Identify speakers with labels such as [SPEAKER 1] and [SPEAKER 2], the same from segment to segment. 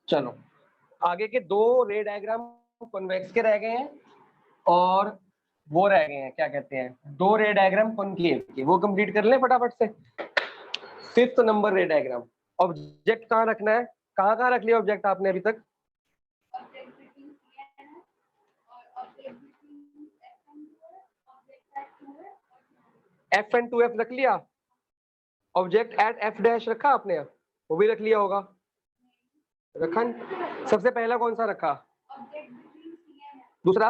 [SPEAKER 1] चलो आगे के दो रे डायग्राम कॉन्वेक्स के रह गए हैं और वो रह गए हैं, क्या कहते हैं, दो रे डायग्राम कॉनकेव के, वो कंप्लीट कर लें फटाफट से। 5th नंबर रे डायग्राम। ऑब्जेक्ट कहाँ रखना है, कहाँ रख लिया ऑब्जेक्ट आपने अभी तक? एफ एंड 2F रख लिया। ऑब्जेक्ट एट F डैश रखा आपने, वो भी रख लिया होगा, रखा नहीं? सबसे पहला कौन सा रखा? दूसरा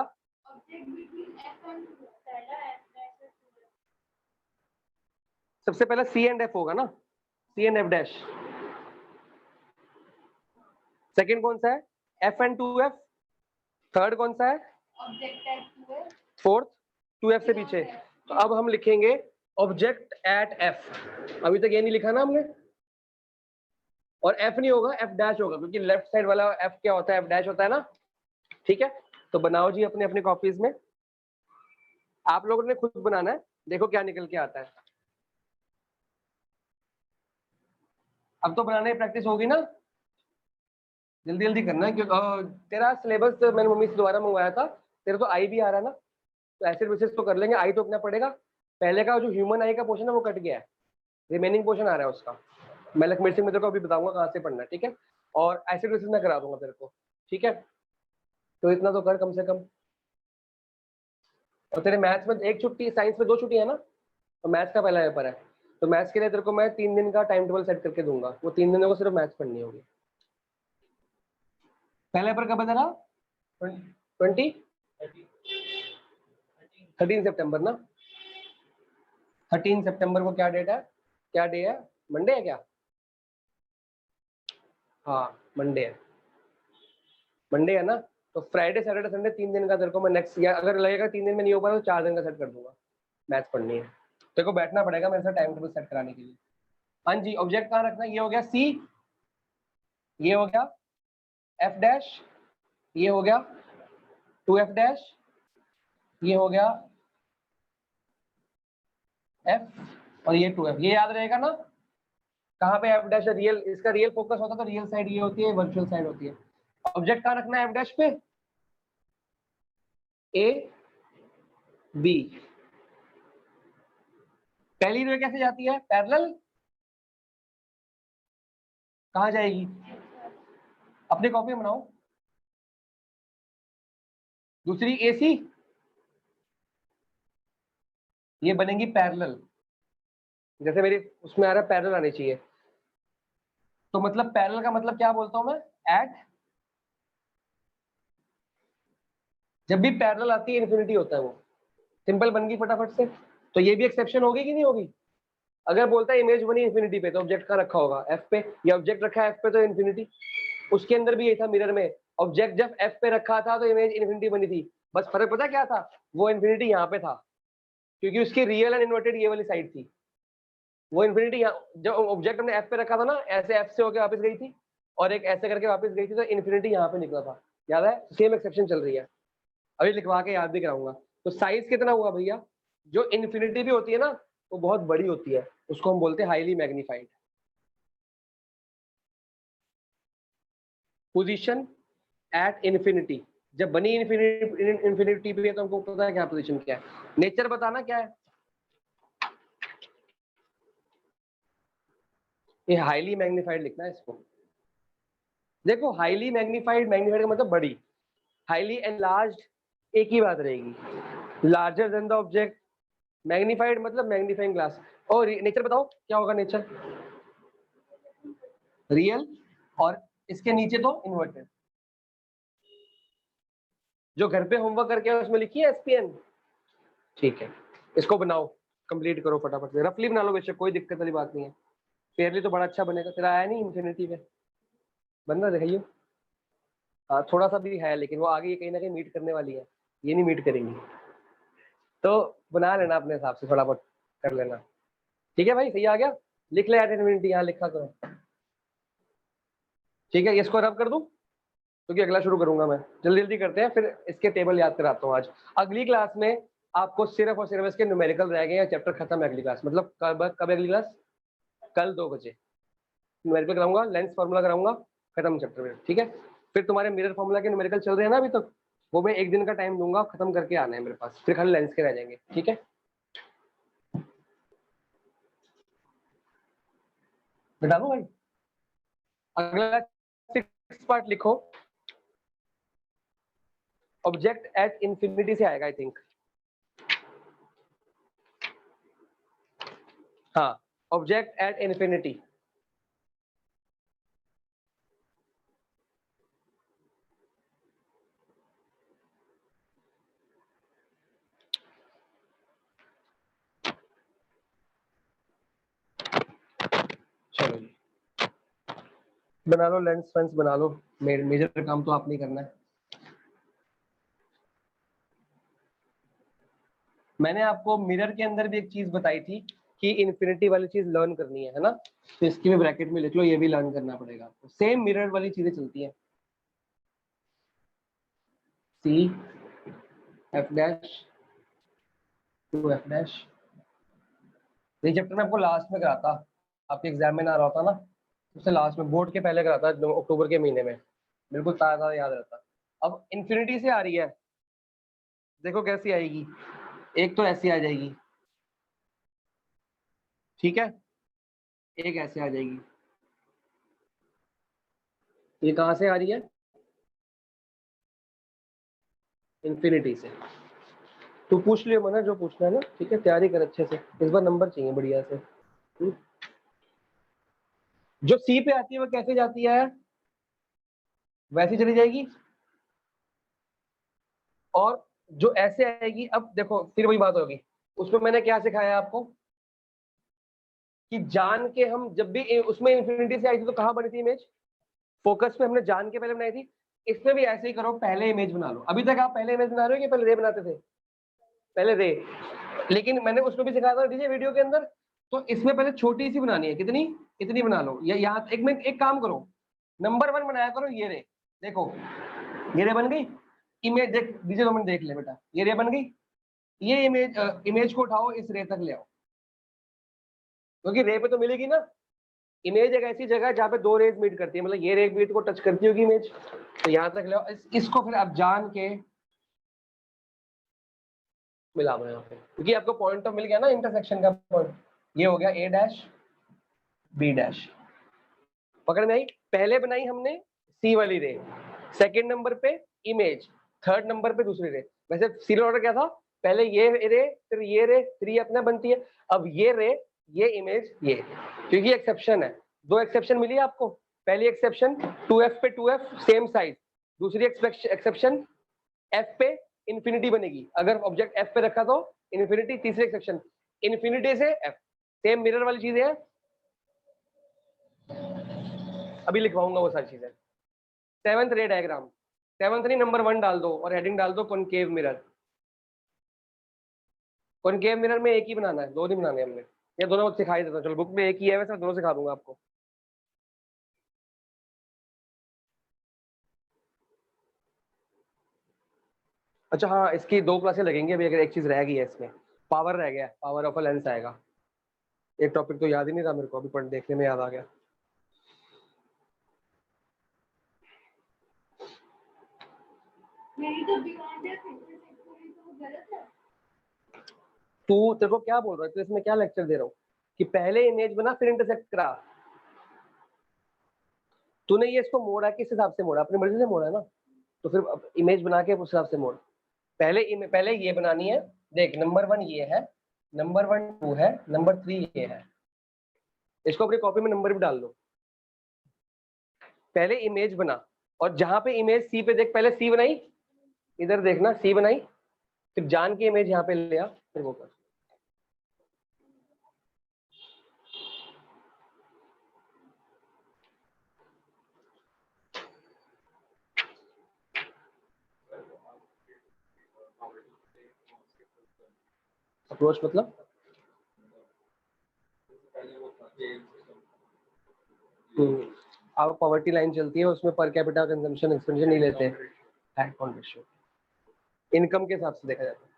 [SPEAKER 1] सबसे पहला C एंड F होगा ना, C and F dash. Second कौन सा है? F and 2F। थर्ड कौन सा है? फोर्थ 2F से पीछे। तो अब हम लिखेंगे ऑब्जेक्ट एट F। अभी तक ये नहीं लिखा ना हमने, और F नहीं होगा, F डैश होगा, क्योंकि लेफ्ट साइड वाला F क्या होता है? F डैश होता है ना। ठीक है, तो बनाओ जी अपने अपने कॉपीज में। आप लोगों ने खुद बनाना है, देखो क्या निकल के आता है। अब तो बनाने की प्रैक्टिस होगी ना, जल्दी जल्दी करना है, क्योंकि तेरा सिलेबस मैंने मम्मी से दोबारा मंगवाया था, तेरा तो आई भी आ रहा है ना, तो ऐसे बेसिस तो कर लेंगे। आई तो अपना पड़ेगा, पहले का जो ह्यूमन आई का पोर्शन है वो कट गया है, रिमेनिंग पोर्शन आ रहा है उसका। मैं लक्ष्मी सिंह को अभी बताऊंगा कहाँ से पढ़ना है, ठीक है? और ऐसे बेसिस मैं करा दूंगा तेरे को, ठीक है? तो इतना तो कर कम से कम। और तेरे मैथ्स में एक छुट्टी, साइंस में 2 छुट्टी है ना, तो मैथ्स का पहला पेपर है, तो मैथ्स के लिए तेरे को मैं 3 दिन का टाइम टेबल सेट करके दूंगा, वो 3 दिनों को सिर्फ मैथ्स पढ़नी होगी। पहला पेपर कब है तेरा? 13 सितंबर ना। 13 सितंबर को क्या डेट है, क्या डे है? मंडे है क्या? हाँ मंडे है, मंडे है ना। तो फ्राइडे सैटरडे संडे 3 दिन का तेरे को मैं नेक्स्ट, या अगर लगेगा 3 दिन में नहीं हो पाया तो 4 दिन का सेट कर दूंगा। मैथ्स पढ़नी है, तेरे को बैठना पड़ेगा मेरे साथ टाइम टेबल सेट कराने के लिए। हाँ जी, ऑब्जेक्ट कहाँ रखना है? ये हो गया सी, ये हो गया एफ डैश, ये हो गया 2F डैश, ये हो गया एफ, और ये 2F। ये याद रहेगा ना, कहाँ पे एफ डैश रियल, इसका रियल फोकस होता है, तो रियल साइड ये होती है, वर्चुअल साइड होती है। ऑब्जेक्ट कहाँ रखना है एफ डैश पे? A B. पहली रे कैसे जाती है? पैरेलल। कहाँ जाएगी? अपनी कॉपी बनाओ। दूसरी AC, ये बनेंगी पैरेलल, जैसे मेरी उसमें आ रहा है पैरेलल आनी चाहिए। तो मतलब पैरेलल का मतलब क्या बोलता हूं मैं? एट, जब भी पैरेलल आती है इन्फिनिटी होता है वो। सिंपल बन गई फटाफट से। तो ये भी एक्सेप्शन होगी कि नहीं होगी? अगर बोलता है इमेज बनी इन्फिनिटी पे, तो ऑब्जेक्ट कहाँ रखा होगा? एफ पे। या ऑब्जेक्ट रखा है एफ पे तो इन्फिनिटी। उसके अंदर भी यही था मिरर में, ऑब्जेक्ट जब एफ पे रखा था तो इमेज इन्फिनिटी बनी थी। बस फर्क पता क्या था? वो इन्फिनिटी यहाँ पे था, क्योंकि उसकी रियल एंड इन्वर्टेड ये वाली साइड थी। वो इन्फिनिटी जब ऑब्जेक्ट हमने एफ पे रखा था ना, ऐसे एफ से होकर वापस गई थी, और एक ऐसे करके वापस गई थी, तो इन्फिनिटी यहाँ पे निकला था। याद है? सेम एक्सेप्शन चल रही है, अभी लिखवा के याद भी कराऊंगा। तो साइज कितना हुआ भैया? जो इन्फिनिटी भी होती है ना, वो बहुत बड़ी होती है, उसको हम बोलते हैं highly magnified. Position at infinity, जब बनी इन्फिनिटी पे, तो हमको पता है क्या पोजीशन क्या है। नेचर बताना क्या है? ये हाईली मैग्नीफाइड लिखना है इसको। देखो हाईली मैग्नीफाइड, मैग्नीफाइड का मतलब बड़ी, हाईली एनलार्ज्ड एक ही बात रहेगी, larger than the object. Magnified मतलब मैग्नीफाइंग ग्लास। और नेचर बताओ क्या होगा नेचर? रियल, और इसके नीचे तो इन्वर्टेड। जो घर पे होमवर्क करके उसमें लिखी है SPN, ठीक है, इसको बनाओ, कंप्लीट करो फटाफट से, रफली बना लो बेशक, कोई दिक्कत वाली बात नहीं है। फेयरली तो बड़ा अच्छा बनेगा, तेरा आया नहीं इन्फिनिटी में, बन रहा दिखाइए। हाँ थोड़ा सा भी है, लेकिन वो आगे कहीं ना कहीं मीट करने वाली है, ये नहीं मीट करेंगी, तो बना लेना अपने हिसाब से, थोड़ा बहुत कर लेना। ठीक है भाई, सही आ गया? लिख ले यार इन्फिनिटी, यहाँ लिखा करो। ठीक है, इसको रब कर दूं, क्योंकि अगला शुरू करूंगा मैं। जल्दी जल्दी करते हैं, फिर इसके टेबल याद कराता हूँ आज। अगली क्लास में आपको सिर्फ और सिर्फ इसके न्यूमेरिकल रह गए हैं, चैप्टर खत्म है अगली क्लास। मतलब कब अगली क्लास? कल 2 बजे न्यूमेरिकल कराऊंगा, लेंस फॉर्मूला कराऊंगा, खत्म चैप्टर में, ठीक है। फिर तुम्हारे मिरर फॉर्मूला के न्यूमेरिकल चल रहे हैं ना अभी तक, वो मैं 1 दिन का टाइम दूंगा, खत्म करके आना है मेरे पास, फिर खाली लेंस के रह जाएंगे, ठीक है। बता दो भाई, अगला 6 पार्ट लिखो, ऑब्जेक्ट एट इंफिनिटी से आएगा आई थिंक। हाँ, ऑब्जेक्ट एट इंफिनिटी। चलो जी, बना लो लेंस फेंस बना लो, मेजर काम तो आप नहीं करना है। मैंने आपको मिरर के अंदर भी एक चीज बताई थी कि इन्फिनिटी वाली चीज लर्न करनी है ना, तो इसकी भी ब्रैकेट में लिख लो, ये भी लर्न करना पड़ेगा आपको। सेम मिरर वाली चीजें चलती हैं, C F dash to F dash. ये चैप्टर में आपको लास्ट में कराता, आपके एग्जाम में ना आ रहा होता ना, उससे लास्ट में बोर्ड के पहले कराता अक्टूबर के महीने में, बिल्कुल ताज़ा याद रहता। अब इन्फिनिटी से आ रही है, देखो कैसी आएगी, एक तो ऐसी आ जाएगी, ठीक है, एक ऐसे आ जाएगी। ये कहाँ से आ रही है, इन्फिनिटी से। तो पूछ लियो मना जो पूछना है ना, ठीक है, तैयारी कर अच्छे से, इस बार नंबर चाहिए बढ़िया से। जो सी पे आती है वो कैसे जाती है, वैसी चली जाएगी, और जो ऐसे आएगी, अब देखो फिर वही बात होगी, उसमें मैंने क्या सिखाया आपको कि जान के हम जब भी उसमें इन्फिनिटी से आई थी तो कहाँ बनी थी इमेज, फोकस में हमने जान के पहले बनाई थी। इसमें भी ऐसे ही करो, पहले इमेज बना लो। अभी तक आप पहले इमेज बना रहे हो कि पहले रे बनाते थे, पहले रे, लेकिन मैंने उसको भी सिखाया था दीजिए वीडियो के अंदर। तो इसमें पहले छोटी सी बनानी है, कितनी, इतनी बना लो, या यहाँ एक मिनट एक काम करो, नंबर 1 बनाया करो, ये रे, देखो ये रे बन गई, इमेज देख दीजिए, 2 मिनट देख ले बेटा, ये रे बन गई, ये इमेज को उठाओ, इस रे तक ले आओ, क्योंकि रे पे तो मिलेगी ना। इमेज एक ऐसी जगह है जहाँ पे 2 रेज मीट करती है, मतलब ये रे मीट को टच करती होगी इमेज, तो यहाँ तक ले आओ, इसको फिर आप जान के मिला दो यहाँ पे, क्योंकि आपको पॉइंट तो मिल गया ना इंटरसेक्शन का पॉइंट, ये हो गया ए डैश बी डैश, पकड़ में आई। पहले बनाई हमने सी वाली रे, सेकंड नंबर पे इमेज, थर्ड नंबर पे दूसरी रे। वैसे सीरियल ऑर्डर क्या था, पहले ये रे, फिर ये रे, फिर ये अपना बनती है, अब ये रे, ये इमेज, ये, क्योंकि एक्सेप्शन है, 2 एक्सेप्शन मिली है आपको। पहली एक्सेप्शन 2f पे 2f सेम साइज, दूसरी एक्सेप्शन f पे इंफिनिटी बनेगी, अगर ऑब्जेक्ट f पे रखा तो इंफिनिटी, तीसरी एक्सेप्शन इंफिनिटी से f, सेम मिरर वाली चीज है, अभी लिखवाऊंगा वो सारी चीजें। 7th रे डायग्राम, 7th नहीं नंबर 1 डाल दो और हेडिंग डाल दो कॉनकेव मिरर। कॉनकेव मिरर में एक ही बनाना है, 2 नहीं बनाने हमने, ये दोनों सिखाई देता हूँ, चलो बुक में एक ही है वैसे, दोनों सिखा दूंगा आपको। अच्छा हाँ, इसकी 2 क्लासें लगेंगी अभी, अगर एक चीज रह गई है इसमें, पावर रह गया, पावर ऑफ अ लेंस आएगा, एक टॉपिक तो याद ही नहीं था मेरे को, अभी पढ़ देखने में याद आ गया। तू तेरे को क्या बोल रहा है, तो इसमें क्या लेक्चर दे रहा हूँ कि पहले इमेज बना फिर इंटरसेक्ट करा, तूने ये इसको मोड़ा किस हिसाब से मोड़ा, अपनी मर्जी से मोड़ा है ना, तो फिर इमेज बना के उस हिसाब से मोड़। पहले ये बनानी है, देख नंबर 1 ये है, नंबर 1 2 है, नंबर 3 ये है, इसको अपनी कॉपी में नंबर भी डाल दो। पहले इमेज बना, और जहां पे इमेज सी पे देख, पहले सी बनाई, इधर देखना सी बनाई, फिर जान की इमेज यहाँ पे ले आ, फिर वो कर। अप्रोच मतलब अब पॉवर्टी लाइन चलती है, उसमें पर कैपिटा कंजम्पशन एक्सपेंशन नहीं लेते हैं, इनकम के हिसाब से देखा जाता है।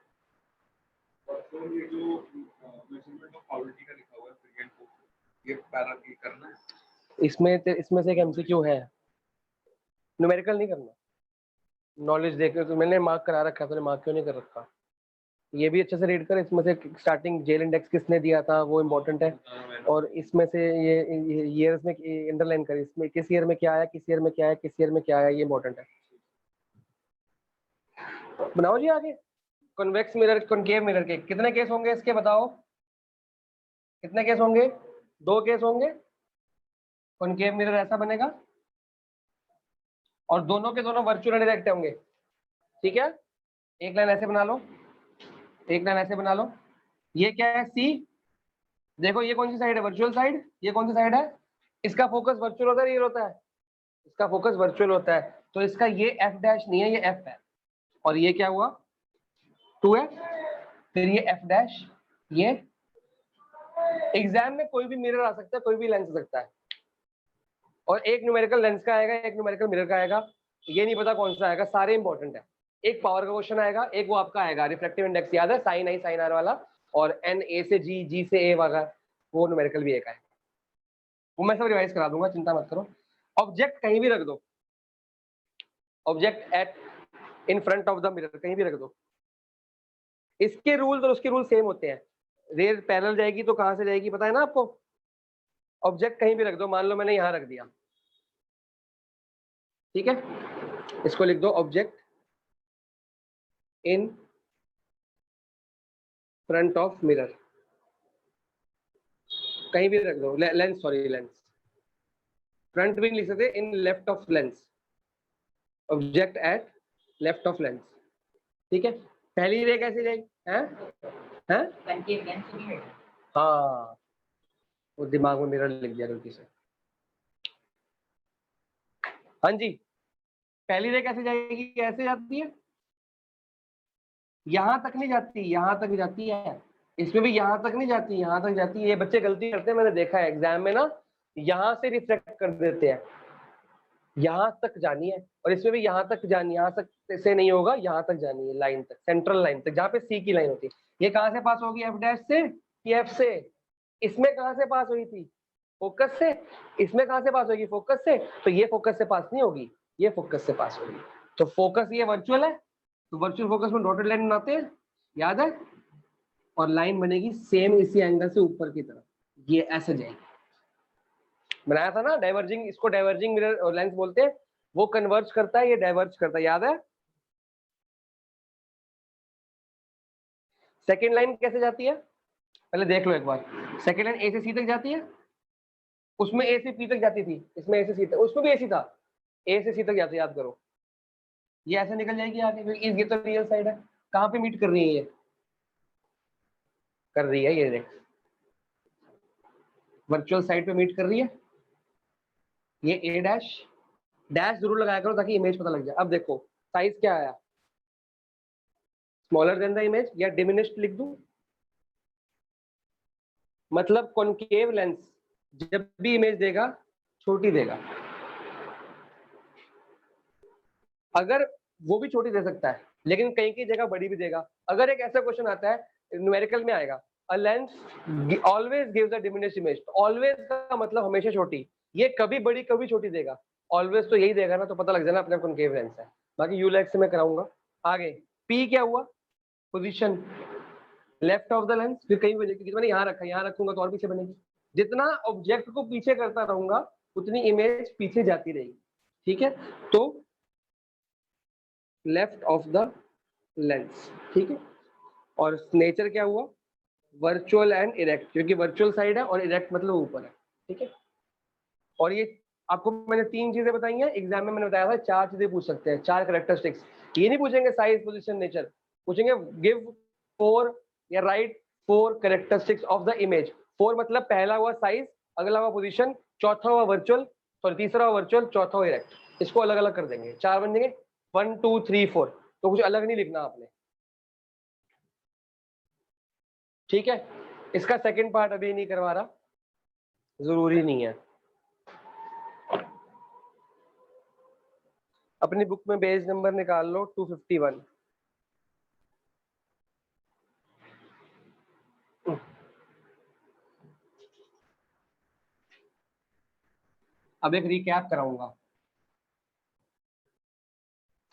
[SPEAKER 1] इसमें से एक एमसीक्यू है, न्यूमेरिकल नहीं करना, नॉलेज देख तो मैंने मार्क करा रखा है, तो मार्क क्यों नहीं कर रखा? ये भी अच्छे से रीड कर, इसमें से स्टार्टिंग जेल इंडेक्स किसने दिया था वो इम्पोर्टेंट है, और इसमें से ये ईयर्स में अंडरलाइन कर, इसमें किस ईयर में क्या आया, किस ईयर में क्या आया, किस ईयर में क्या आया, ये इम्पोर्टेंट है। बनाओ जी आगे। कन्वेक्स मिरर, कॉनकेव मिरर के कितने केस होंगे इसके बताओ, कितने केस होंगे? 2 केस होंगे। कॉनकेव मिरर ऐसा बनेगा और दोनों के दोनों वर्चुअल डायरेक्ट होंगे, ठीक है। एक लाइन ऐसे बना लो, एक लाइन ऐसे बना लो। ये क्या है? सी। देखो ये कौन सी साइड है? Virtual side. ये कौन सी साइड है? इसका फोकस वर्चुअल होता है, रियल होता है? इसका फोकस वर्चुअल होता है, तो इसका ये एफ डैश नहीं है, ये एफ है, और ये क्या हुआ? 2 है। फिर ये एफ डैश, ये एग्जाम में कोई भी मिरर आ सकता है, कोई भी लेंस आ सकता है, और एक न्यूमेरिकल लेंस का आएगा, एक न्यूमेरिकल मिरर का आएगा, ये नहीं पता कौन सा आएगा, सारे इंपॉर्टेंट है। एक पावर का क्वेश्चन आएगा, एक वो आपका आएगा रिफ्लेक्टिव इंडेक्स, याद है? साइन आई साइन आर वाला, और एन ए से जी, जी से ए वाला, वो न्यूमेरिकल भी एक आएगा, वो मैं सब रिवाइज करा दूंगा, चिंता मत करो। ऑब्जेक्ट कहीं भी रख दो, object at in front of the mirror कहीं भी रख दो, इसके रूल और उसके रूल सेम होते हैं। रेल पैरेलल जाएगी तो कहां से जाएगी पता है ना आपको? ऑब्जेक्ट कहीं भी रख दो, मान लो मैंने यहां रख दिया, ठीक है, इसको लिख दो object in front of mirror, कहीं भी रख दो, लेंस, सॉरी लेंस, फ्रंट भी लिख सकते, in left of lens, object at left of lens, ठीक है। पहली रे कैसे जाएगी? हैं? हाँ, वो दिमाग में मिरर लिख दिया गलती से। हाँ जी, पहली रे कैसे जाएगी? कैसे जाती है? यहां तक नहीं जाती, यहां तक जाती है, इसमें भी यहां तक नहीं जाती, यहां तक जाती है। ये बच्चे गलती करते हैं, मैंने देखा है एग्जाम में ना, यहां से रिफ्लेक्ट कर देते हैं, यहां तक जानी है, और इसमें भी यहां तक जानी, यहां तक से नहीं होगा, यहां तक जानी है, लाइन तक, सेंट्रल लाइन तक, जहां पे सी की लाइन होती है। ये कहां से पास होगी? एफ डैश से कि एफ से? इसमें कहां से पास हुई थी? फोकस से। इसमें कहां से पास होगी? फोकस से। तो ये फोकस से पास नहीं होगी, ये फोकस से पास होगी। तो फोकस ये वर्चुअल है, तो वर्चुअल फोकस में डॉटेड लाइन बनाते हैं, याद है? और लाइन बनेगी सेम इसी एंगल से ऊपर की तरफ, ये ऐसे जाएगी। बनाया था ना डाइवर्जिंग, इसको डाइवर्जिंग मिरर लेंस बोलते हैं, वो कन्वर्ज करता है, ये डाइवर्ज करता है, याद है? सेकेंड लाइन कैसे जाती है पहले देख लो एक बार। सेकेंड लाइन ए से सी तक जाती है, उसमें ए से पी तक जाती थी, इसमें ए से सी तक, उसमें भी ए सी था, ए से सी तक जाती, याद करो। ये ऐसे निकल जाएगी आगे, क्योंकि ये तो रियल साइड है। कहां पे मीट कर रही है? ये कर रही है, ये देख, वर्चुअल साइड पे मीट कर रही है। ये ए डैश, डैश जरूर लगाया करो ताकि इमेज पता लग जाए। अब देखो साइज क्या आया, स्मॉलर देन द इमेज, या डिमिनिश्ड लिख दूं, मतलब कॉनकेव लेंस जब भी इमेज देगा छोटी देगा, अगर वो भी छोटी दे सकता है, लेकिन कहीं की जगह बड़ी भी देगा। अगर एक ऐसा क्वेश्चन आता है न्यूमेरिकल में आएगा, a lens always gives a diminished image, always का मतलब हमेशा छोटी, ये कभी बड़ी कभी छोटी देगा, ऑलवेज तो यही देगा ना, तो पता लग जाना अपने कॉनकेव लेंस है। बाकी यूलेक्स से मैं कराऊंगा आगे। पी क्या हुआ? Position left of the lens, फिर कहीं बनेगी, क्योंकि मैंने यहाँ रखा, यहाँ रखूंगा तो और पीछे बनेगी। जितना ऑब्जेक्ट को पीछे करता रहूंगा उतनी इमेज पीछे जाती रहेगी, ठीक है। तो लेफ्ट ऑफ द लेंस, ठीक है। और नेचर क्या हुआ? वर्चुअल एंड इरेक्ट, क्योंकि वर्चुअल साइड है और इरेक्ट मतलब ऊपर है, ठीक है। और ये आपको मैंने 3 चीजें बताई हैं, एग्जाम में मैंने बताया था 4 चीजें पूछ सकते हैं, 4 कैरेक्टरिस्टिक्स। ये नहीं पूछेंगे साइज, पोजीशन, नेचर, पूछेंगे गिव 4 या right 4 characteristics of the image. 4 मतलब पहला हुआ साइज, अगला हुआ पोजीशन, चौथा हुआ वर्चुअल, सॉरी तीसरा हुआ वर्चुअल, चौथा हुआ इरेक्ट। इसको अलग अलग कर देंगे, 4 बन देंगे, 1 2 3 4, तो कुछ अलग नहीं लिखना आपने, ठीक है। इसका सेकंड पार्ट अभी नहीं करवा रहा, जरूरी नहीं है। अपनी बुक में पेज नंबर निकाल लो 251। अब एक रिकैप कराऊंगा।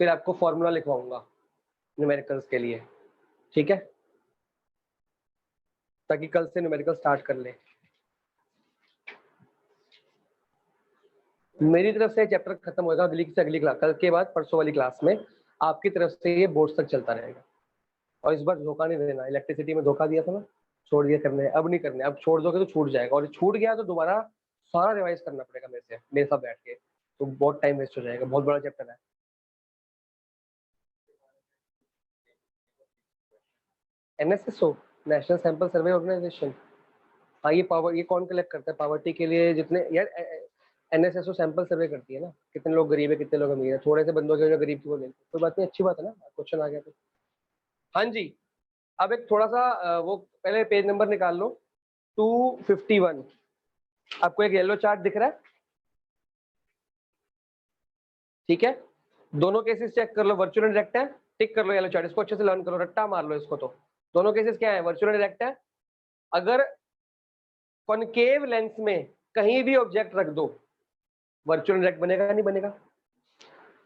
[SPEAKER 1] फिर आपको फॉर्मूला लिखवाऊंगा न्यूमेरिकल्स के लिए, ठीक है, ताकि कल से न्यूमेरिकल स्टार्ट कर ले। मेरी तरफ से चैप्टर खत्म होगा अगली से अगली क्लास, कल के बाद परसों वाली क्लास में आपकी तरफ से ये बोर्ड तक चलता रहेगा। और इस बार धोखा नहीं देना, इलेक्ट्रिसिटी में धोखा दिया था ना, छोड़ दिया करने, अब नहीं करने, अब छोड़ दोगे तो छूट जाएगा, और छूट गया तो दोबारा सारा रिवाइज करना पड़ेगा मेरे साथ बैठ के, तो बहुत टाइम वेस्ट हो जाएगा, बहुत बड़ा चैप्टर है। NSSO, national sample survey organisation, हाँ ये पावर, ये कौन कलेक्ट करता है पावर्टी के लिए, जितने यार NSSO सैंपल सर्वे करती है ना, कितने लोग गरीब है कितने लोग अमीर है, थोड़े से बंदों के जो गरीब की वो ले, कोई बात नहीं, अच्छी बात है ना, क्वेश्चन आ गया तो। हाँ जी, अब एक थोड़ा सा वो पहले पेज नंबर निकाल लो, 251, आपको एक येलो चार्ट दिख रहा है, ठीक है, दोनों केसेस चेक कर लो, वर्चुअल एंड डायरेक्ट है, टिक कर लो येलो चार्ट, इसको अच्छे से लर्न करो, रट्टा मार लो इसको, तो दोनों केसेस क्या है, वर्चुअल एंड डायरेक्ट है। अगर कॉनकेव लेंस में कहीं भी ऑब्जेक्ट रख दो, वर्चुअल डायरेक्ट बनेगा नहीं बनेगा।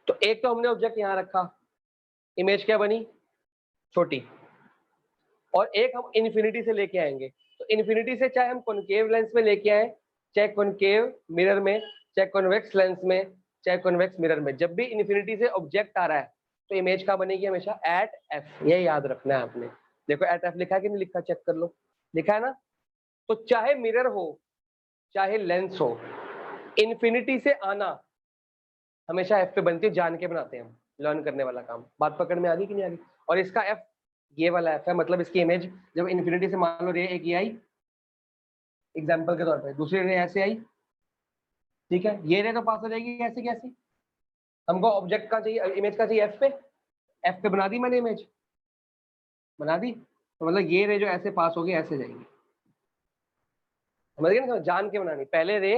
[SPEAKER 1] तो एक तो हमने ऑब्जेक्ट यहां रखा, इमेज क्या बनी, छोटी, और एक हम इन्फिनिटी से लेके आएंगे, तो इन्फिनिटी से चाहे हम कॉनकेव लेंस में लेके आए, चाहे कॉनकेव मिरर में, चाहे कॉन्वेक्स लेंस में, चाहे कॉन्वेक्स मिरर में, जब भी इन्फिनिटी से ऑब्जेक्ट आ रहा है तो इमेज क्या बनेगी हमेशा, एट एफ, ये याद रखना है आपने। देखो एट एफ लिखा है कि नहीं लिखा, चेक कर लो, लिखा है ना। तो चाहे मिरर हो चाहे लेंस हो, इन्फिनिटी से आना हमेशा एफ पे बनती है, जान के बनाते हैं हम, लर्न करने वाला काम, बात पकड़ में आ गई कि नहीं आ गई। और इसका एफ ये वाला एफ है, मतलब इसकी इमेज जब इन्फिनिटी से मान लो रे एक ये आई एग्जांपल के तौर पे, दूसरी रे ऐसे आई, ठीक है, ये रे तो पास हो जाएगी ऐसे कैसे, हमको ऑब्जेक्ट का चाहिए, इमेज का चाहिए एफ पे बना दी मैंने इमेज, बना दी, तो मतलब ये रे जो ऐसे पास होगी ऐसे जाएगी, समझ गए ना, जान के बनानी, पहले रे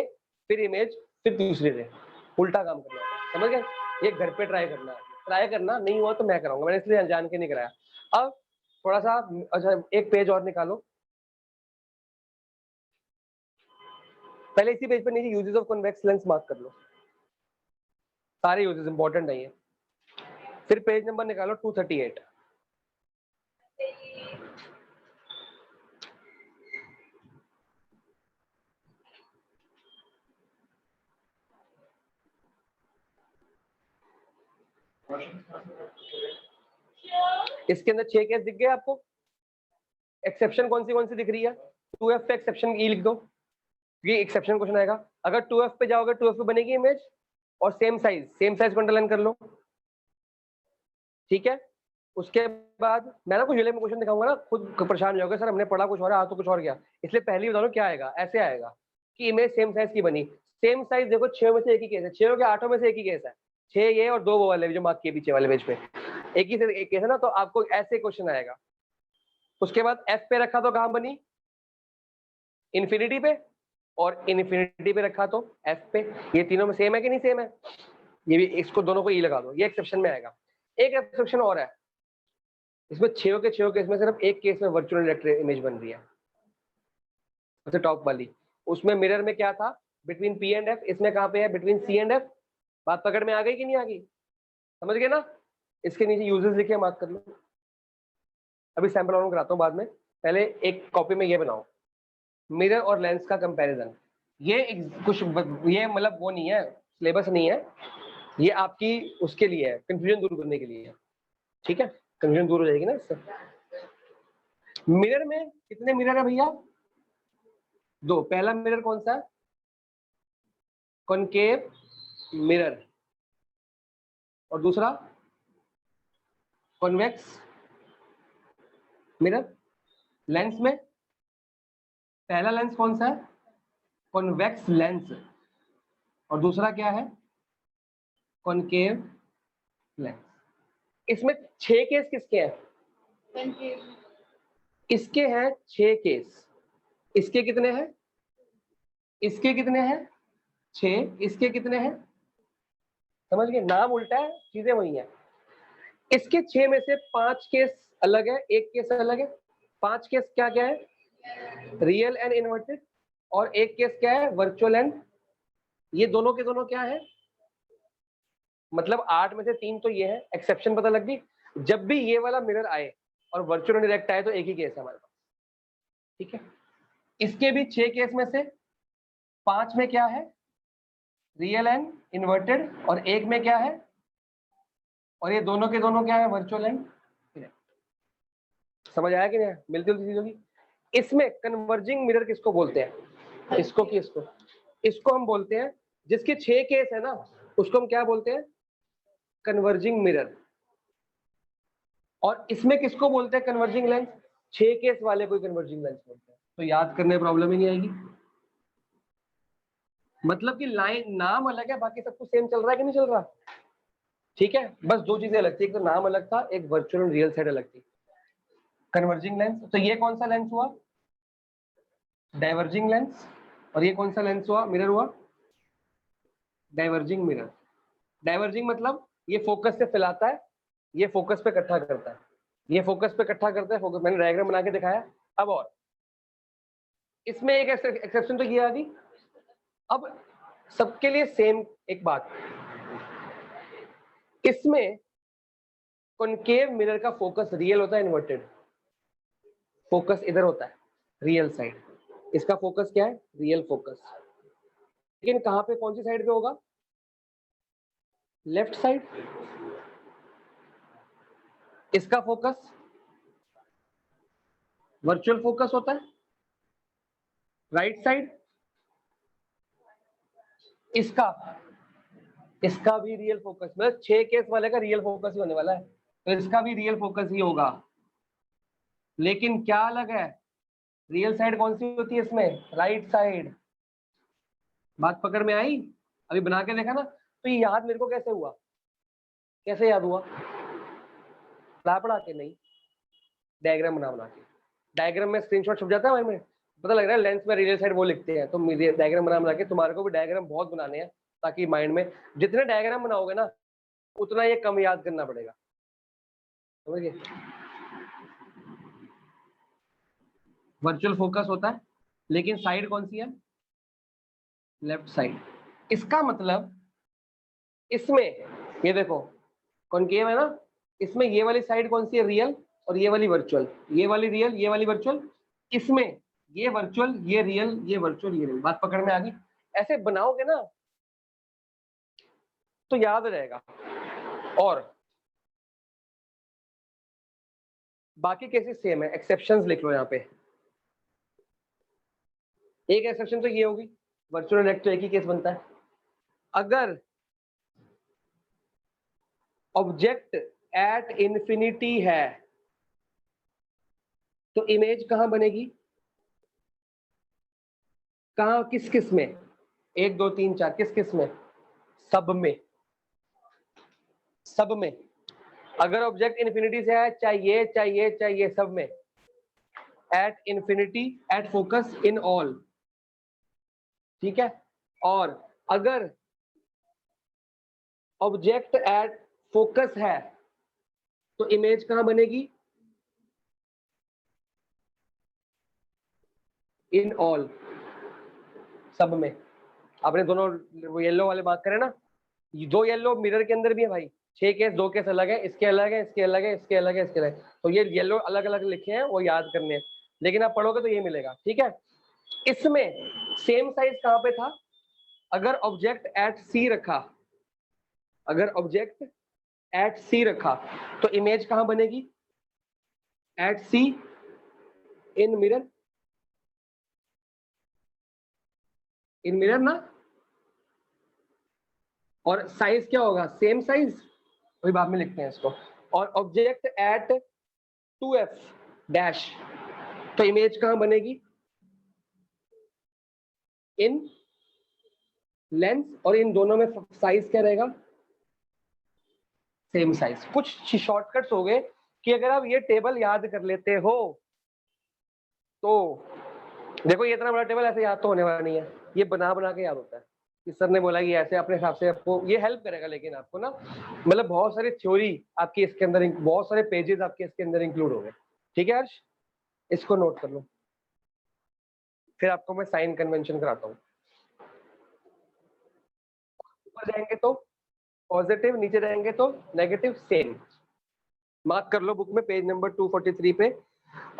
[SPEAKER 1] फिर इमेज फिर दूसरी रे, उल्टा काम करना है, समझ गए। ये घर पे ट्राई करना है, ट्राई करना नहीं हुआ तो मैं कराऊंगा, मैंने इसलिए जान के नहीं कराया। अब थोड़ा सा, अच्छा एक पेज और निकालो, पहले इसी पेज पर नीचे uses of convex lens mark कर लो, सारे यूजेस इंपॉर्टेंट नहीं है। फिर पेज नंबर निकालो 238, इसके अंदर 6 केस दिख गए आपको, एक्सेप्शन कौन सी दिख रही है, 2F पे एक्सेप्शन ई लिख दो, ये एक्सेप्शन क्वेश्चन आएगा। अगर 2F पे जाओगे 2F पे बनेगी इमेज, और सेम साइज को अंडरलाइन कर लो, ठीक है। उसके बाद मैं ना कुछ में क्वेश्चन दिखाऊंगा ना, खुद परेशान हो जाओगे, सर हमने पढ़ा कुछ और आ तो कुछ और गया, इसलिए पहले बता दो क्या आएगा, ऐसे आएगा कि इमेज सेम साइज की बनी, सेम साइज देखो 6 में से एक ही केस है, 6 के 8 में से एक ही केस है, 6 ये और 2 वो वाले जो मार्क किए पीछे वाले पेज पे, एक ही से एक केस है ना, तो आपको ऐसे क्वेश्चन आएगा। उसके बाद एफ पे रखा तो कहां बनी, इन्फिनिटी पे, और इन्फिनिटी पे रखा तो एफ पे, ये तीनों में सेम है कि नहीं सेम है, ये भी, इसको दोनों को ई लगा दो, ये एक्सेप्शन में आएगा। एक एक्सेप्शन और है, इसमें 6 के 6 केस में सिर्फ एक केस में वर्चुअल डायरेक्ट इमेज बन रही है, सबसे टॉप वाली, उसमें मिरर में क्या था, बिटवीन पी एंड एफ, इसमें कहां पे है, बिटवीन सी एंड एफ, बात पकड़ में आ गई कि नहीं आ गई, समझ गए ना। इसके नीचे यूजेस लिखे मार्क कर लो, अभी सैंपल ऑन कराता हूँ बाद में, पहले एक कॉपी में ये बनाओ, मिरर और लेंस का कंपैरिजन, ये कुछ ये मतलब वो नहीं है, सिलेबस नहीं है, ये आपकी उसके लिए है, कंफ्यूजन दूर करने के लिए है, ठीक है, कंफ्यूजन दूर हो जाएगी ना इससे। मिरर में कितने मिरर है भैया, 2, पहला मिरर कौन सा है, कॉनकेव मिरर, और दूसरा कॉन्वेक्स मिरर। लेंस में पहला लेंस कौन सा है, कॉन्वेक्स लेंस, और दूसरा क्या है, कॉनकेव लेंस। इसमें 6 केस किसके हैं, इसके हैं 6 केस, इसके कितने हैं, इसके कितने हैं 6, इसके कितने हैं, समझ गए, नाम उल्टा है चीजें वही है। इसके 6 में से 5 केस अलग है, एक केस अलग है, 5 केस क्या क्या है, रियल एंड इन्वर्टेड, और एक केस क्या है, वर्चुअल एंड, ये दोनों के दोनों क्या है, मतलब 8 में से 3 तो ये है, एक्सेप्शन पता लग गई। जब भी ये वाला मिरर आए और वर्चुअल डायरेक्ट आए तो एक ही केस है हमारे पास, ठीक है। इसके भी 6 केस में से 5 में क्या है, रियल एंड इन्वर्टेड, और एक में क्या है, और ये दोनों के दोनों क्या है, वर्चुअल एंड डायरेक्ट। समझ आया कि नहीं, मिलती जुलती चीज होगी। इसमें कन्वर्जिंग मिरर किसको बोलते हैं, इसको कि इसको हम बोलते हैं, जिसके 6 केस है ना उसको हम क्या बोलते हैं, कन्वर्जिंग मिरर। और इसमें किसको बोलते हैं कन्वर्जिंग लेंस, 6 केस वाले कोई कन्वर्जिंग लेंस बोलते हैं। तो याद करने में प्रॉब्लम ही नहीं आएगी। मतलब कि लाइन नाम अलग है, बाकी सब कुछ सेम चल रहा है कि नहीं चल रहा, ठीक है। बस दो चीजें अलग थी, एक तो नाम अलग था, एक वर्चुअल और रियल साइड अलग थी। कन्वर्जिंग लेंस, तो ये कौन सा लेंस हुआ, डाइवर्जिंग लेंस। और ये कौन सा लेंस हुआ, मिरर हुआ, डाइवर्जिंग मिरर। डाइवर्जिंग मतलब ये फोकस से फैलाता है, ये फोकस पे इकट्ठा करता है, ये फोकस पे इकट्ठा करता है, फोकस मैंने डायग्राम बना के दिखाया। अब और इसमें एक एक्सेप्शन तो ये आ गई। अब सबके लिए सेम एक बात, इसमें कॉनकेव मिरर का फोकस रियल होता है इन्वर्टेड, फोकस इधर होता है रियल साइड, इसका फोकस क्या है, रियल फोकस। लेकिन कहां पे, कौन सी साइड पे होगा, लेफ्ट साइड। इसका फोकस वर्चुअल फोकस होता है राइट साइड। इसका भी रियल फोकस, मतलब 6 केस वाले का रियल फोकस ही होने वाला है, तो इसका भी रियल फोकस ही होगा। लेकिन क्या अलग है, रियल साइड कौन सी होती है इसमें, राइट साइड। बात पकड़ में आई, अभी बना के देखा ना। तो ये याद मेरे को कैसे हुआ, कैसे याद हुआ, पढ़ा के नहीं, डायग्राम बना के। डायग्राम में स्क्रीनशॉट छुप जाता है हमारे में, पता लग रहा है लेंस में रियल साइड वो लिखते हैं, तो डायग्राम बना के तुम्हारे को भी डायग्राम बहुत बनाने हैं, ताकि माइंड में जितने डायग्राम बनाओगे ना उतना ये कम याद करना पड़ेगा, समझ गए। वर्चुअल फोकस होता है, लेकिन साइड कौन सी है, लेफ्ट साइड। इसका मतलब इसमें ये देखो कॉनकेव है ना, इसमें ये वाली साइड कौन सी है, रियल, और ये वाली वर्चुअल, ये वाली रियल ये वाली वर्चुअल। इसमें ये वर्चुअल ये रियल ये वर्चुअल ये रियल। बात पकड़ में आ गई, ऐसे बनाओगे ना तो याद रहेगा। और बाकी केसेस सेम है, एक्सेप्शंस लिख लो यहाँ पे। एक एक्सेप्शन तो ये होगी, वर्चुअल डायरेक्ट तो एक ही केस बनता है, अगर ऑब्जेक्ट एट इंफिनिटी है तो इमेज कहां बनेगी, कहां, किस किस में, 1 2 3 4 किस किस में, सब में, सब में। अगर ऑब्जेक्ट इंफिनिटी से है, चाहिए चाहिए चाहिए सब में, at infinity, at focus, in all, ठीक है। और अगर ऑब्जेक्ट एट फोकस है तो इमेज कहां बनेगी, इन ऑल, सब में। आपने दोनों येलो वाले बात करें ना, 2 येलो मिरर के अंदर भी है भाई, 6 केस, 2 केस अलग है, इसके अलग है, इसके अलग है, इसके अलग है, इसके अलग है। तो ये येलो अलग अलग लिखे हैं, वो याद करने हैं, लेकिन आप पढ़ोगे तो ये मिलेगा, ठीक है। इसमें सेम साइज कहां पे था, अगर ऑब्जेक्ट एट सी रखा, अगर ऑब्जेक्ट एट सी रखा तो इमेज कहां बनेगी, at C, in mirror, in mirror ना। और साइज क्या होगा, सेम साइज, वही बाद में लिखते हैं इसको। और ऑब्जेक्ट एट 2f डैश, तो इमेज कहां बनेगी, इन लेंस, और इन दोनों में साइज क्या रहेगा, सेम साइज। कुछ शॉर्टकट्स हो गए कि अगर आप ये टेबल याद कर लेते हो तो देखो, ये इतना बड़ा टेबल ऐसे याद तो होने वाला नहीं है, ये बना बना के याद होता है। इस सर ने बोला कि ऐसे अपने हिसाब से आपको ये हेल्प करेगा, लेकिन आपको ना मतलब बहुत सारी थ्योरी आपकी इसके अंदर, बहुत सारे पेजेस आपके इसके अंदर इंक्लूड हो गए, ठीक है हर्ष, इसको नोट कर लो, फिर आपको मैं साइन कन्वेंशन कराता हूँ। ऊपर जाएंगे तो पॉजिटिव, नीचे जाएंगे तो नेगेटिव, सेम। मार्क कर लो बुक में पेज नंबर 243 पे।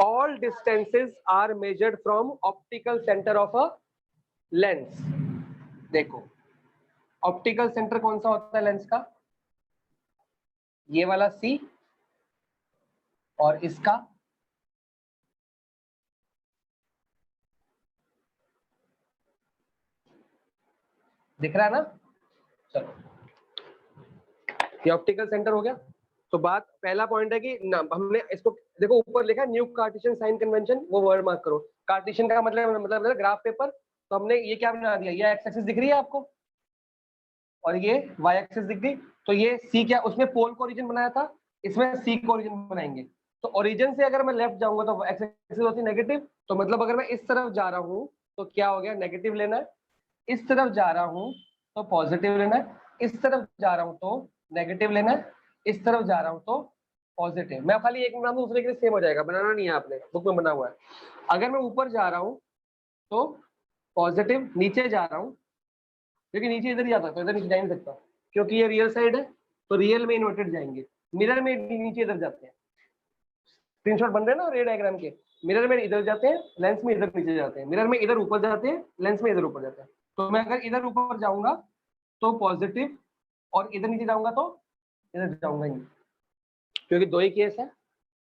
[SPEAKER 1] All distances are measured from optical centre of a lens. देखो ऑप्टिकल सेंटर कौन सा होता है लेंस का? ये वाला सी और इसका दिख रहा है ना? चलो ये ऑप्टिकल सेंटर हो गया। तो बात पहला पॉइंट है कि हमने इसको देखो ऊपर लिखा न्यू कार्टेशियन साइन कन्वेंशन, वो वर्ड मार्क करो। कार्टेशियन का मतलब ग्राफ पेपर। तो हमने ये क्या बना दिया, ये एक्स एक्सिस दिख रही है आपको और ये वाई एक्सिस दिख गई। तो ये सी क्या, उसमें पोल को ओरिजिन बनाया था, इसमें सी को ओरिजिन बनाएंगे। तो ओरिजिन से अगर मैं लेफ्ट जाऊंगा तो एक्स एक्सिस होती है नेगेटिव। तो मतलब अगर मैं इस तरफ जा रहा हूँ तो क्या हो गया, नेगेटिव लेना है। इस तरफ जा रहा हूँ तो पॉजिटिव लेना है। इस तरफ जा रहा हूँ तो नेगेटिव लेना है। इस तरफ जा रहा हूँ तो पॉजिटिव। मैं खाली एक बना दूं, दूसरे के लिए सेम हो जाएगा, बनाना नहीं है आपने, बुक में बना हुआ है। अगर मैं ऊपर जा रहा हूँ तो पॉजिटिव, नीचे जा रहा हूँ क्योंकि नीचे इधर ही आता है तो इधर नीचे जा नहीं सकता क्योंकि ये रियल साइड है, तो रियल में इन्वर्टेड जाएंगे। मिरर में नीचे इधर जाते हैं, स्क्रीनशॉट बन रहे हैं ना रे डायग्राम के। मिरर में इधर जाते हैं, लेंस में इधर नीचे जाते हैं। मिरर में इधर ऊपर जाते हैं, लेंस में इधर ऊपर जाते हैं। तो मैं अगर इधर ऊपर जाऊंगा तो पॉजिटिव और इधर नीचे जाऊंगा तो इधर जाऊंगा नहीं, क्योंकि दो ही केस है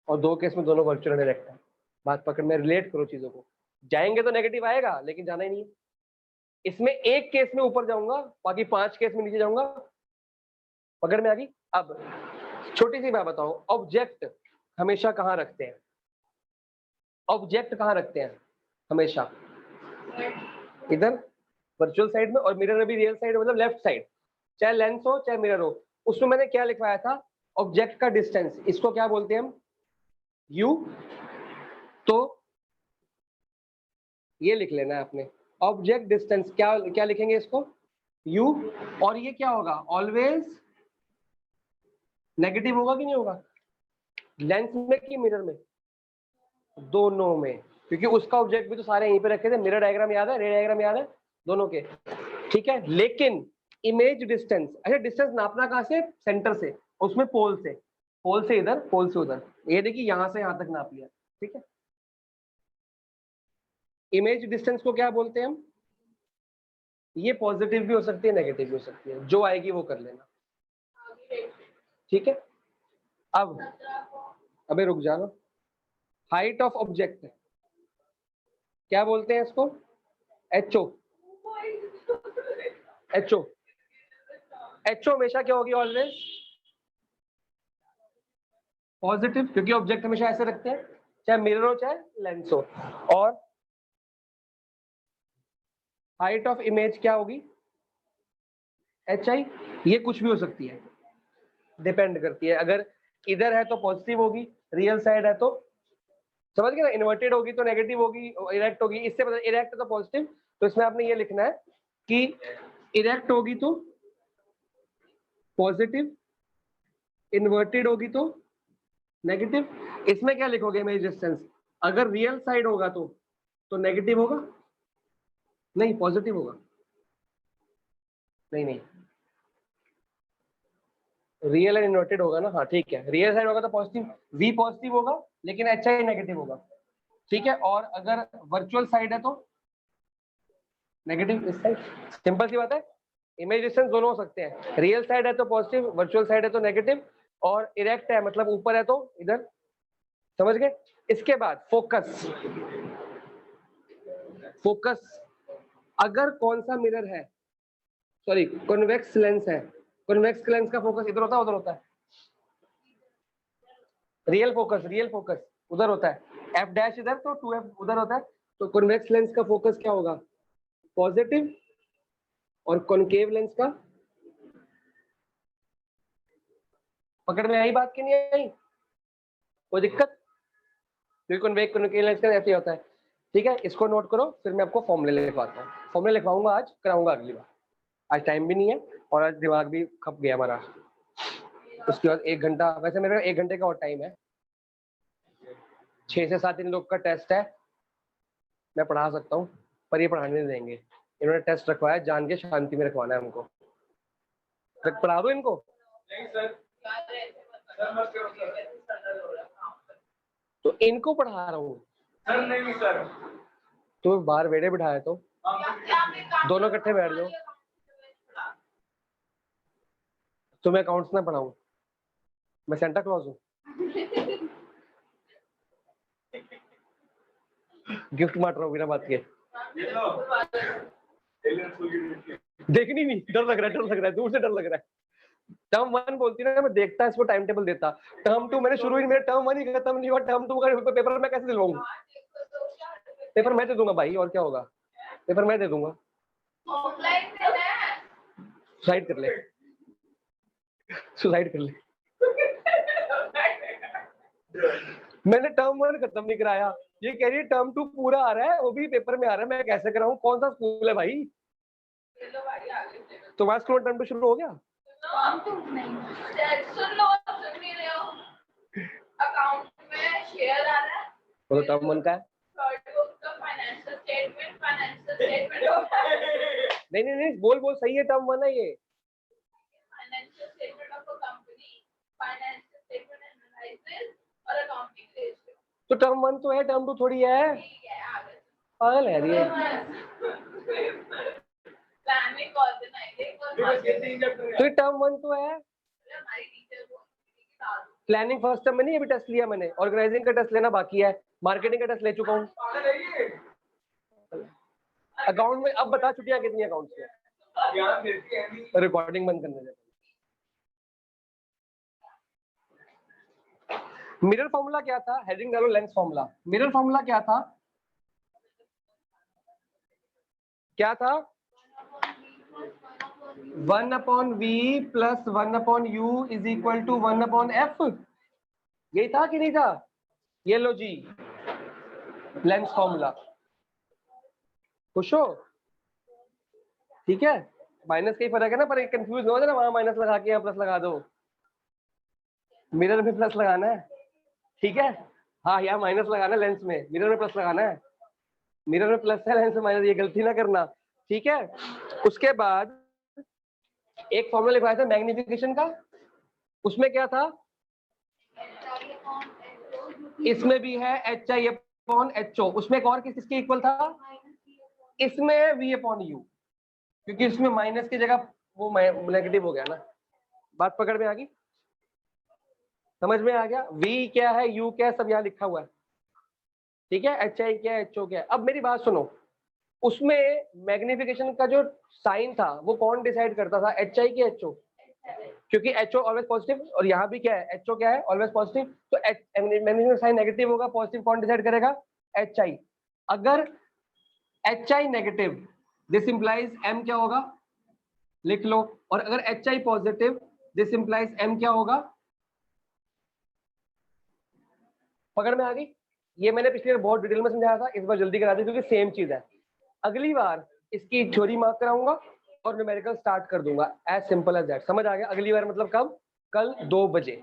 [SPEAKER 1] और दो केस में दोनों वर्चुअल डायरेक्ट है। बात पकड़ में, रिलेट करो चीजों को। जाएंगे तो नेगेटिव आएगा लेकिन जाना ही नहीं है। इसमें एक केस में ऊपर जाऊंगा, बाकी 5 केस में नीचे जाऊंगा। पकड़ में आ गई? अब छोटी सी बात बताओ, ऑब्जेक्ट हमेशा कहाँ रखते हैं? ऑब्जेक्ट कहाँ रखते हैं हमेशा? इधर वर्चुअल साइड में, और मिरर में भी रियल साइड मतलब लेफ्ट साइड। चाहे लेंस हो चाहे मिरर हो। उसमें मैंने क्या लिखवाया था, ऑब्जेक्ट का डिस्टेंस, इसको क्या बोलते हैं हम? यू। तो ये लिख लेना है आपने, ऑब्जेक्ट डिस्टेंस क्या क्या लिखेंगे इसको? यू। और ये क्या होगा, ऑलवेज नेगेटिव होगा कि नहीं होगा? लेंस में कि मिरर में? दोनों में, क्योंकि उसका ऑब्जेक्ट भी तो सारे यहीं पे रखे थे। मिरर डायग्राम याद है, रे डायग्राम याद है, दोनों के। ठीक है, लेकिन इमेज डिस्टेंस, अच्छा डिस्टेंस नापना कहां से? सेंटर से, उसमें पोल से। पोल से इधर, पोल से उधर। ये देखिए यहां से यहां तक नाप लिया। ठीक है, इमेज डिस्टेंस को क्या बोलते हैं हम? ये पॉजिटिव भी हो सकती है, नेगेटिव भी हो सकती है, जो आएगी वो कर लेना। ठीक है, अब अबे रुक जाना। हाइट ऑफ ऑब्जेक्ट क्या बोलते हैं इसको? एचओ। एचओ, एचओ हमेशा क्या होगी? ऑलवेज पॉजिटिव, क्योंकि ऑब्जेक्ट हमेशा ऐसे रखते हैं, चाहे मिरर हो चाहे लेंस हो। और हाइट ऑफ इमेज क्या होगी? H I. ये कुछ भी हो सकती है, डिपेंड करती है। अगर इधर है तो पॉजिटिव होगी, रियल साइड है तो, समझ गए ना, इन्वर्टेड होगी तो नेगेटिव होगी, इरेक्ट होगी। इससे पता इरेक्ट तो पॉजिटिव। तो इसमें आपने ये लिखना है कि इरेक्ट होगी तो पॉजिटिव, इन्वर्टेड होगी तो नेगेटिव। इसमें क्या लिखोगे इमेज डिस्टेंस? अगर रियल साइड होगा तो नेगेटिव होगा, नहीं पॉजिटिव होगा। नहीं नहीं, रियल एंड इन्वर्टेड होगा ना? हाँ ठीक है, रियल साइड होगा तो पॉजिटिव, वी पॉजिटिव होगा लेकिन एच आई नेगेटिव होगा। ठीक है, और अगर वर्चुअल साइड है तो नेगेटिव इस साइड। सिंपल सी बात है, इमेज डिस्टेंस दोनों हो सकते हैं। रियल साइड है तो पॉजिटिव, वर्चुअल साइड है तो नेगेटिव, और इरेक्ट है मतलब ऊपर है तो इधर। समझ गए? इसके बाद फोकस। फोकस, अगर कौन सा मिरर है, सॉरी कॉन्वेक्स लेंस है, कॉन्वेक्स लेंस का फोकस इधर होता है उधर होता है? रियल फोकस, रियल फोकस उधर होता है। एफ डैश इधर तो 2f उधर होता है। तो कॉन्वेक्स लेंस का फोकस क्या होगा? पॉजिटिव। और कॉनकेव लेंस का? पकड़ में आई बात की नहीं आई? कोई दिक्कत? कॉनकेव लेंस का ऐसे होता है। ठीक है, इसको नोट करो, फिर मैं आपको फॉर्मूले लिखवाता हूँ। फॉर्मूले लिखवाऊंगा आज, कराऊंगा अगली बार। आज टाइम भी नहीं है और आज दिमाग भी खप गया हमारा। उसके बाद 1 घंटा, वैसे मेरे 1 घंटे का और टाइम है। 6 से 7 इन लोग का टेस्ट है, मैं पढ़ा सकता हूँ पर ये पढ़ाने नहीं देंगे। इन्होंने टेस्ट रखवाया, जान के शांति में रखवाना है हमको। तक पढ़ा दो इनको।
[SPEAKER 2] नहीं सर,
[SPEAKER 1] तो इनको पढ़ा रहा हूँ
[SPEAKER 2] सर नहीं सर,
[SPEAKER 1] तो बाहर बेड़े बिठाए तो दोनों इकट्ठे बैठ जाओ। तो मैं अकाउंट्स ना पढ़ाऊं, मैं सेंटा क्लॉज हूँ? गिफ्ट बांट रहा हूँ बिना बात के। देखनी नहीं, डर लग रहा है, दूर से डर लग रहा है। टर्म 1 बोलती है ना, मैं देखता इसको टाइम टेबल देता। टर्म 2 मैंने शुरू ही, मेरा टर्म 1 ही खत्म नहीं हुआ, टर्म 2 का पेपर मैं कैसे दिलवाऊंगा? पेपर मैं दे दूंगा भाई, और क्या होगा, पेपर मैं दे दूंगा। सुसाइड कर ले, सुसाइड कर ले। मैंने टर्म 1 खत्म नहीं कराया, ये कह रही है टर्म 2 पूरा आ रहा है, वो भी पेपर में आ रहा है, मैं कैसे कराऊं? कौन सा स्कूल है भाई? तुम्हारा स्कूल टर्म 2 शुरू हो गया?
[SPEAKER 3] अकाउंट में शेयर आ रहा है,
[SPEAKER 1] वो तो टर्म 1 का है।
[SPEAKER 3] फाइनेंशियल स्टेटमेंट
[SPEAKER 1] नहीं, बोल सही है, टर्म 1 है ये।
[SPEAKER 3] Financial statement of a company, financial statement analysis और अकाउंटिंग रेशियो।
[SPEAKER 1] तो टर्म 1 तो है, टर्म 2 थोड़ी है।
[SPEAKER 3] ठीक है, आगे
[SPEAKER 1] पागल है ये।
[SPEAKER 3] प्लानिंग ऑर्गेनाइजिंग
[SPEAKER 1] तो टर्म 1 तो है।
[SPEAKER 3] हमारी टीचर को डाल दो।
[SPEAKER 1] प्लानिंग फर्स्ट टर्म में नहीं, अभी टेस्ट लिया मैंने, ऑर्गेनाइजिंग का टेस्ट लेना बाकी है, मार्केटिंग का टेस्ट ले चुका हूँ। अकाउंट में अब बता छुट्टियां कितनी अकाउंट्स में? रिकॉर्डिंग बंद करने दे। मिरर फॉर्मूला क्या था? हेडिंग डालो लेंस फॉर्मूला। मिरर फॉर्मूला क्या था? क्या था? 1/v plus 1/u is equal to 1/f। यही था कि नहीं था? ये लो जी, लेंस फॉर्मूला। खुश हो? ठीक है, माइनस का ही फर्क है ना, पर कंफ्यूज हो जाए ना, वहां माइनस लगा के यहाँ प्लस लगा दो। मिरर में प्लस लगाना है, ठीक है? हाँ, यहाँ माइनस लगाना है, लेंस में, मिरर में प्लस लगाना है। मिरर में प्लस है, लेंस में माइनस, ये गलती ना करना, ठीक है? उसके बाद एक फॉर्मूला लिखवाया था मैग्निफिकेशन का, उसमें क्या था? इसमें भी है HI/HO, उसमें एक और किसके इक्वल था? इसमें V/U, क्योंकि इसमें माइनस की जगह वो नेगेटिव हो गया ना। बात पकड़ में आ गई? समझ में आ गया? V क्या है, U क्या है, सब यहाँ लिखा हुआ है, ठीक है? HI क्या है, HO क्या है। अब मेरी बात सुनो, उसमें मैग्निफिकेशन का जो साइन था वो कौन डिसाइड करता था, HI की HO? क्योंकि HO ऑलवेज पॉजिटिव, और यहाँ भी क्या है, HO क्या है, ऑलवेज पॉजिटिव। तो मैग्निफिकेशन साइन नेगेटिव होगा, पॉजिटिव कौन डिसाइड करेगा? HI। अगर HI negative, this implies M क्या होगा, लिख लो। और अगर HI positive, this implies M क्या होगा? पकड़ में आ गई? ये मैंने पिछले बार बहुत डिटेल में समझाया था, इस बार जल्दी करा दी क्योंकि सेम चीज है। अगली बार इसकी थ्योरी मार्क कराऊंगा और न्यूमेरिकल स्टार्ट कर दूंगा, एज सिंपल एज दैट। समझ आ गया? अगली बार मतलब कब? कल 2 बजे।